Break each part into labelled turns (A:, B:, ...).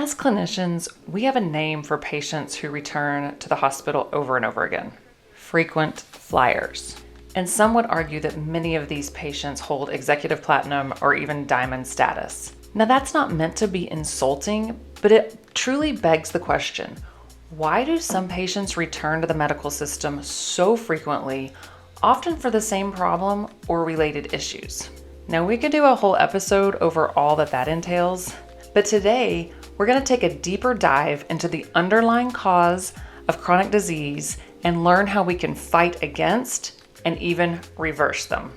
A: As clinicians, we have a name for patients who return to the hospital over and over again: frequent flyers. And some would argue that many of these patients hold executive platinum or even diamond status. Now, that's not meant to be insulting, but it truly begs the question: why do some patients return to the medical system so frequently, often for the same problem or related issues? Now, we could do a whole episode over all that entails, but today we're going to take a deeper dive into the underlying cause of chronic disease and learn how we can fight against and even reverse them.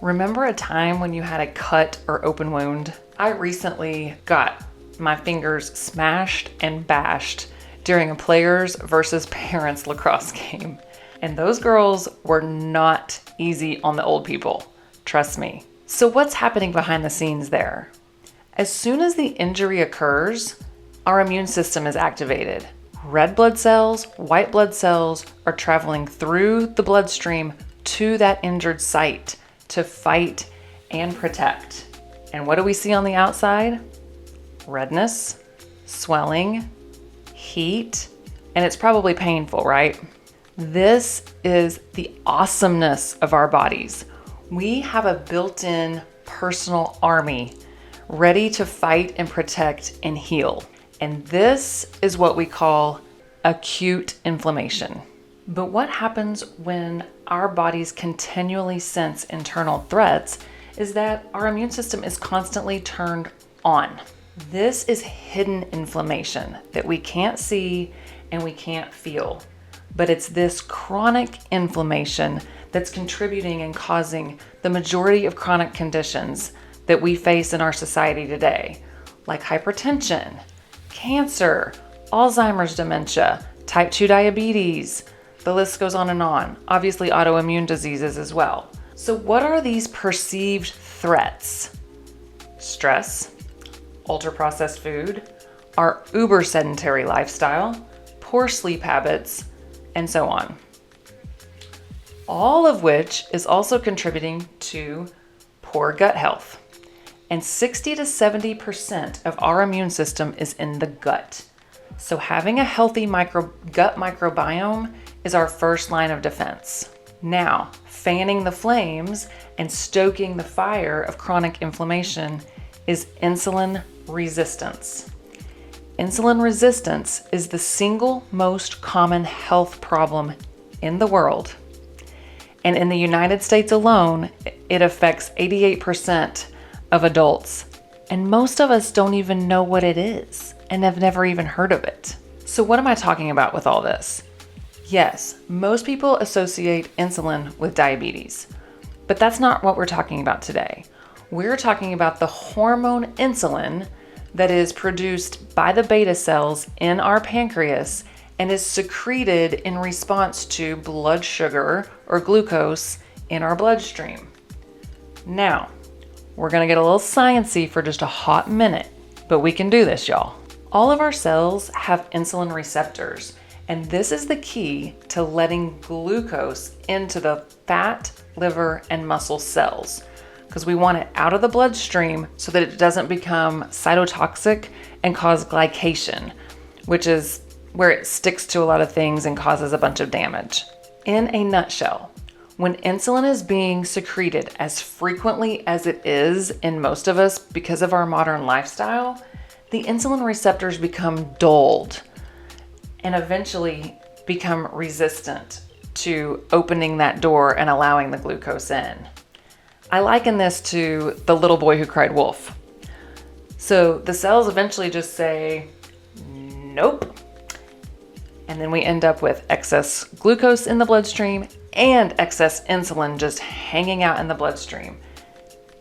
A: Remember a time when you had a cut or open wound? I recently got my fingers smashed and bashed during a players versus parents lacrosse game. And those girls were not easy on the old people, trust me. So what's happening behind the scenes there? As soon as the injury occurs, our immune system is activated. Red blood cells, white blood cells are traveling through the bloodstream to that injured site to fight and protect. And what do we see on the outside? Redness, swelling, heat, and it's probably painful, right? This is the awesomeness of our bodies. We have a built-in personal army ready to fight and protect and heal. And this is what we call acute inflammation. But what happens when our bodies continually sense internal threats is that our immune system is constantly turned on. This is hidden inflammation that we can't see and we can't feel. But it's this chronic inflammation that's contributing and causing the majority of chronic conditions that we face in our society today, like hypertension, cancer, Alzheimer's, dementia, type 2 diabetes. The list goes on and on. Obviously, autoimmune diseases as well. So what are these perceived threats? Stress, ultra-processed food, our uber sedentary lifestyle, poor sleep habits, and so on. All of which is also contributing to poor gut health. And 60 to 70% of our immune system is in the gut. So having a healthy gut microbiome is our first line of defense. Now, fanning the flames and stoking the fire of chronic inflammation is insulin resistance. Insulin resistance is the single most common health problem in the world. And in the United States alone, it affects 88% of adults. And most of us don't even know what it is and have never even heard of it. So what am I talking about with all this? Yes, most people associate insulin with diabetes, but that's not what we're talking about today. We're talking about the hormone insulin that is produced by the beta cells in our pancreas and is secreted in response to blood sugar or glucose in our bloodstream. Now, we're gonna get a little sciencey for just a hot minute, but we can do this, y'all. All of our cells have insulin receptors, and this is the key to letting glucose into the fat, liver, and muscle cells, because we want it out of the bloodstream so that it doesn't become cytotoxic and cause glycation, which is where it sticks to a lot of things and causes a bunch of damage. In a nutshell, when insulin is being secreted as frequently as it is in most of us because of our modern lifestyle, the insulin receptors become dulled and eventually become resistant to opening that door and allowing the glucose in. I liken this to the little boy who cried wolf. So the cells eventually just say, nope. And then we end up with excess glucose in the bloodstream and excess insulin just hanging out in the bloodstream.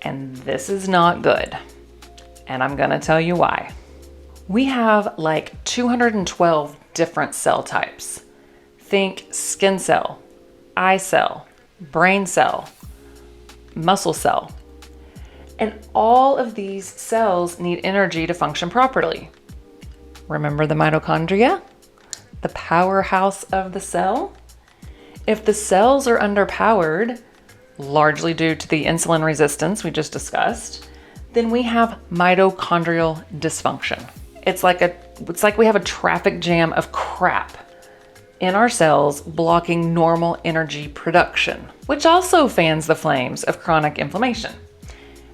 A: And this is not good. And I'm gonna tell you why. We have like 212 different cell types. Think skin cell, eye cell, brain cell, muscle cell. And all of these cells need energy to function properly. Remember the mitochondria? The powerhouse of the cell? If the cells are underpowered, largely due to the insulin resistance we just discussed, then we have mitochondrial dysfunction. It's like a It's like we have a traffic jam of crap in our cells blocking normal energy production, which also fans the flames of chronic inflammation.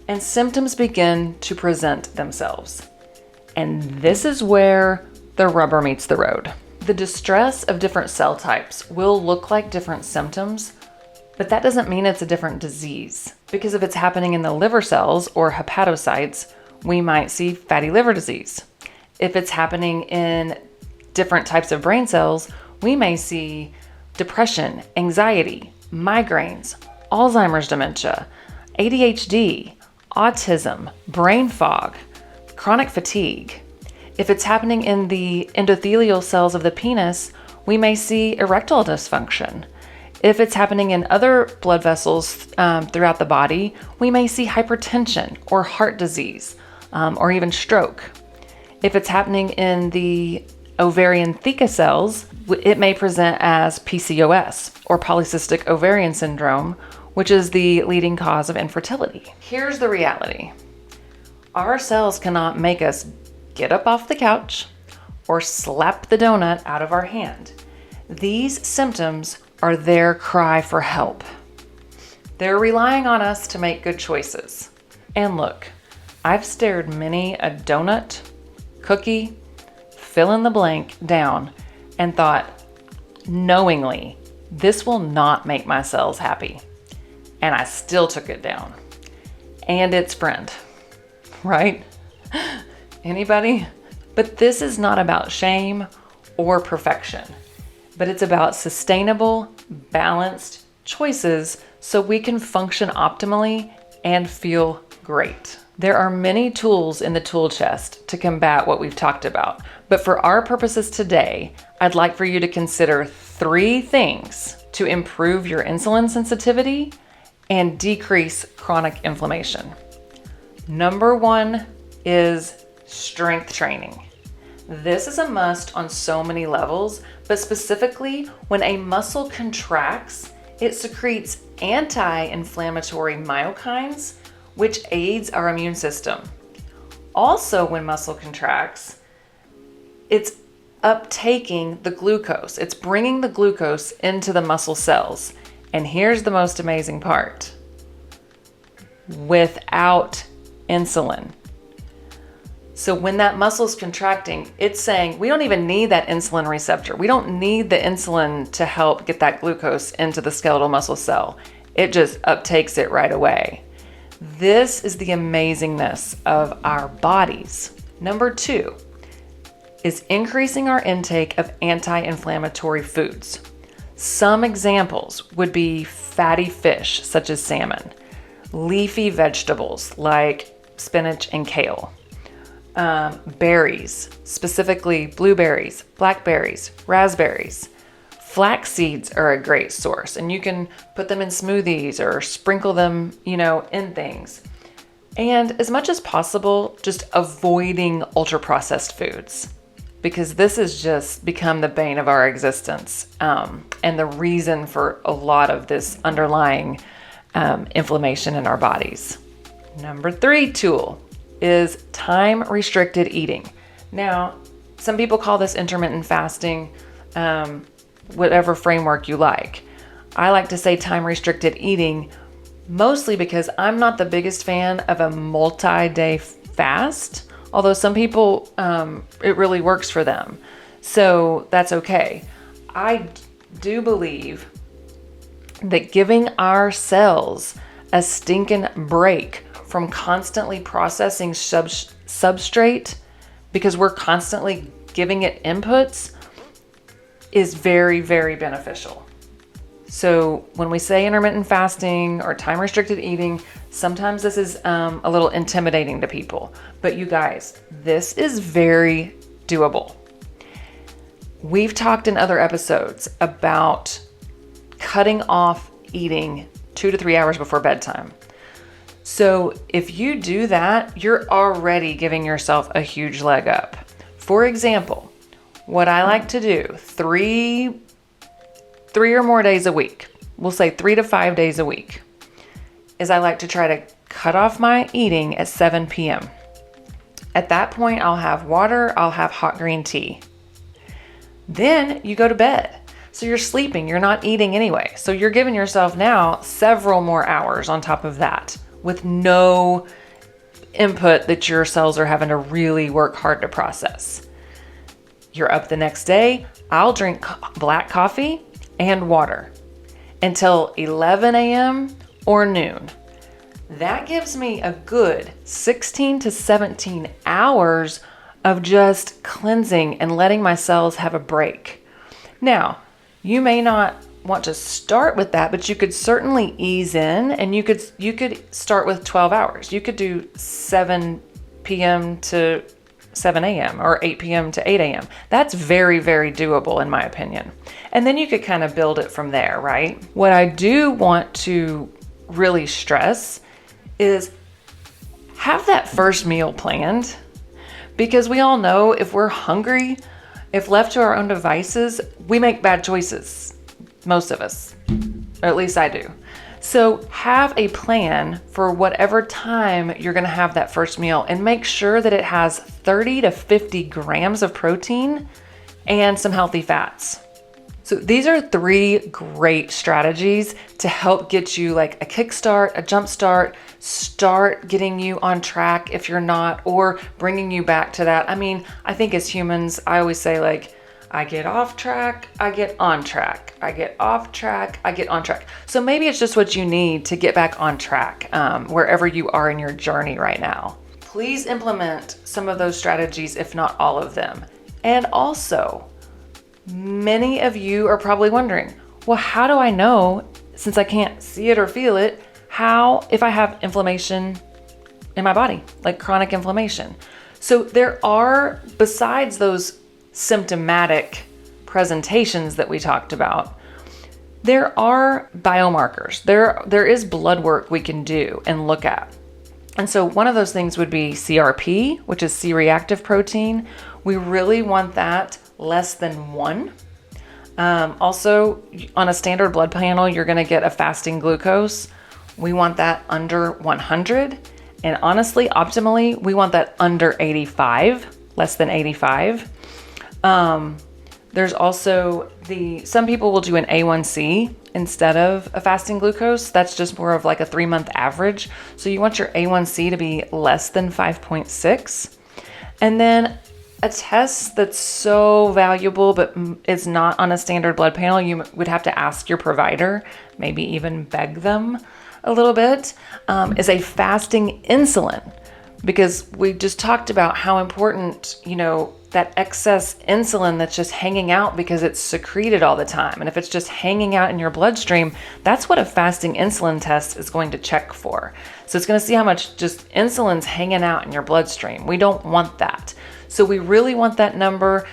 A: And symptoms begin to present themselves. And this is where the rubber meets the road. The distress of different cell types will look like different symptoms, but that doesn't mean it's a different disease. Because if it's happening in the liver cells or hepatocytes, we might see fatty liver disease. If it's happening in different types of brain cells, we may see depression, anxiety, migraines, Alzheimer's dementia, ADHD, autism, brain fog, chronic fatigue. If it's happening in the endothelial cells of the penis, we may see erectile dysfunction. If it's happening in other blood vessels throughout the body, we may see hypertension or heart disease, or even stroke. If it's happening in the ovarian theca cells, it may present as PCOS or polycystic ovarian syndrome, which is the leading cause of infertility. Here's the reality. Our cells cannot make us get up off the couch or slap the donut out of our hand. These symptoms are their cry for help. They're relying on us to make good choices. And look, I've stared many a donut, cookie, fill in the blank down and thought, knowingly, this will not make my cells happy. And I still took it down. And its friend, right? Anybody? But this is not about shame or perfection, but it's about sustainable, balanced choices so we can function optimally and feel great. There are many tools in the tool chest to combat what we've talked about, but for our purposes today, I'd like for you to consider 3 things to improve your insulin sensitivity and decrease chronic inflammation. Number 1 is strength training. This is a must on so many levels, but specifically when a muscle contracts, it secretes anti-inflammatory myokines, which aids our immune system. Also, when muscle contracts, it's uptaking the glucose. It's bringing the glucose into the muscle cells. And here's the most amazing part. Without insulin. So when that muscle's contracting, it's saying we don't even need that insulin receptor. We don't need the insulin to help get that glucose into the skeletal muscle cell. It just uptakes it right away. This is the amazingness of our bodies. Number 2 is increasing our intake of anti-inflammatory foods. Some examples would be fatty fish, such as salmon, leafy vegetables like spinach and kale, berries, specifically blueberries, blackberries, raspberries. Flax seeds are a great source, and you can put them in smoothies or sprinkle them, in things. And as much as possible, just avoiding ultra-processed foods, because this has just become the bane of our existence, and the reason for a lot of this underlying inflammation in our bodies. Number 3 tool is time-restricted eating. Now, some people call this intermittent fasting, whatever framework you like. I like to say time-restricted eating mostly because I'm not the biggest fan of a multi-day fast, although some people, it really works for them. So that's okay. I do believe that giving our cells a stinking break from constantly processing substrate, because we're constantly giving it inputs, is very, very beneficial. So when we say intermittent fasting or time-restricted eating, sometimes this is a little intimidating to people. But you guys, this is very doable. We've talked in other episodes about cutting off eating 2 to 3 hours before bedtime. So if you do that, you're already giving yourself a huge leg up. For example, what I like to do, three or more days a week, we'll say 3 to 5 days a week, is I like to try to cut off my eating at 7 p.m. At that point, I'll have water, I'll have hot green tea. Then you go to bed. So you're sleeping, you're not eating anyway. So you're giving yourself now several more hours on top of that with no input that your cells are having to really work hard to process. You're up the next day. I'll drink black coffee and water until 11 a.m. or noon. That gives me a good 16 to 17 hours of just cleansing and letting my cells have a break. Now, you may not want to start with that, but you could certainly ease in, and you could start with 12 hours. You could do 7 p.m. to 7 a.m. or 8 p.m. to 8 a.m. That's very, very doable in my opinion. And then you could kind of build it from there, right? What I do want to really stress is have that first meal planned, because we all know if we're hungry, if left to our own devices, we make bad choices. Most of us, or at least I do. So have a plan for whatever time you're going to have that first meal, and make sure that it has 30 to 50 grams of protein and some healthy fats. So these are 3 great strategies to help get you like a kickstart, a jump start getting you on track if you're not, or bringing you back to that. I mean, I think as humans, I always say like, I get off track, I get on track. I get off track, I get on track. So maybe it's just what you need to get back on track wherever you are in your journey right now. Please implement some of those strategies, if not all of them. And also, many of you are probably wondering, well, how do I know, since I can't see it or feel it, if I have inflammation in my body, like chronic inflammation? So there are, besides those symptomatic presentations that we talked about, there are biomarkers. There is blood work we can do and look at. And so one of those things would be CRP, which is C-reactive protein. We really want that less than 1. Also, on a standard blood panel, you're going to get a fasting glucose. We want that under 100. And honestly, optimally, we want that under 85, less than 85. There's also some people will do an A1C instead of a fasting glucose. That's just more of like a 3-month average. So you want your A1C to be less than 5.6. And then a test that's so valuable, but is not on a standard blood panel, you would have to ask your provider, maybe even beg them a little bit, is a fasting insulin. Because we just talked about how important, that excess insulin that's just hanging out because it's secreted all the time. And if it's just hanging out in your bloodstream, that's what a fasting insulin test is going to check for. So it's going to see how much just insulin's hanging out in your bloodstream. We don't want that. So we really want that number.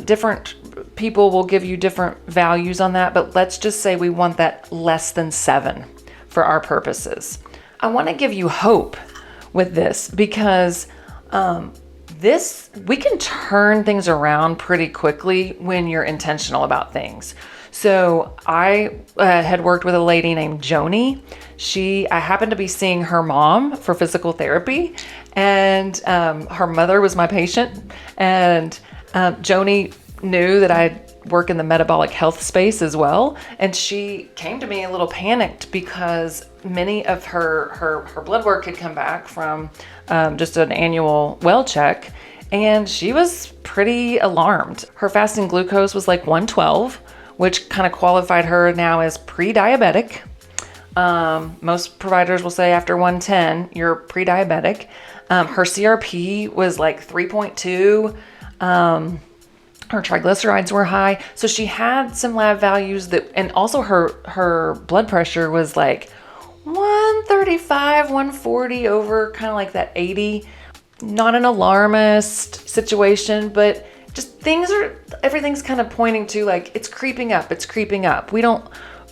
A: Different people will give you different values on that, but let's just say we want that less than 7 for our purposes. I want to give you hope with this, because we can turn things around pretty quickly when you're intentional about things. So I had worked with a lady named Joni. I happened to be seeing her mom for physical therapy, and her mother was my patient. And Joni knew that I work in the metabolic health space as well. And she came to me a little panicked because many of her blood work had come back from just an annual well check. And she was pretty alarmed. Her fasting glucose was like 112, which kind of qualified her now as pre-diabetic. Most providers will say after 110, you're pre-diabetic. Her CRP was like 3.2. Her triglycerides were high. So she had some lab values and also her blood pressure was like 135, 140 over kind of like that 80. Not an alarmist situation, but just everything's kind of pointing to like, it's creeping up.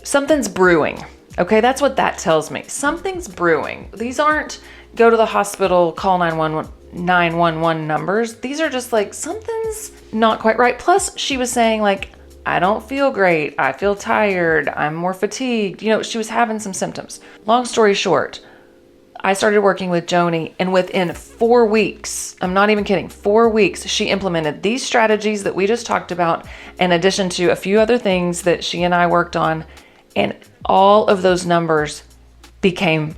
A: Something's brewing. Okay. That's what that tells me. Something's brewing. These aren't go to the hospital, call 911 numbers. These are just like, something's not quite right. Plus she was saying like, I don't feel great. I feel tired. I'm more fatigued. She was having some symptoms. Long story short, I started working with Joni, and within 4 weeks, I'm not even kidding, 4 weeks, she implemented these strategies that we just talked about, in addition to a few other things that she and I worked on, and all of those numbers became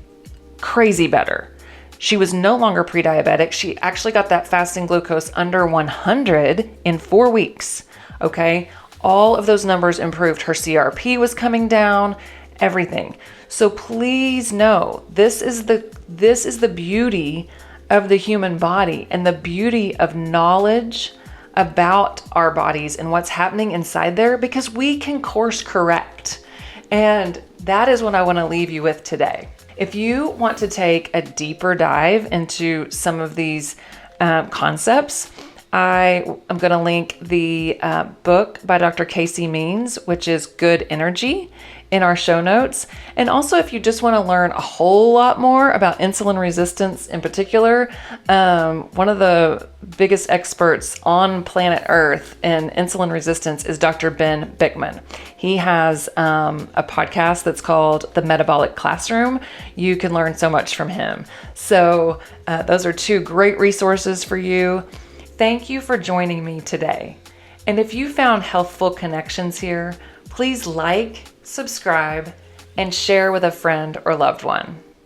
A: crazy better. She was no longer pre-diabetic. She actually got that fasting glucose under 100 in 4 weeks, okay? All of those numbers improved. Her CRP was coming down, everything. So please know, this is the beauty of the human body and the beauty of knowledge about our bodies and what's happening inside there, because we can course correct. And that is what I want to leave you with today. If you want to take a deeper dive into some of these concepts, I am going to link the book by Dr. Casey Means, which is Good Energy, in our show notes. And also, if you just want to learn a whole lot more about insulin resistance in particular, one of the biggest experts on planet Earth in insulin resistance is Dr. Ben Bickman. He has a podcast that's called The Metabolic Classroom. You can learn so much from him. So those are two great resources for you. Thank you for joining me today. And if you found Healthful Connections here, please like, subscribe, and share with a friend or loved one.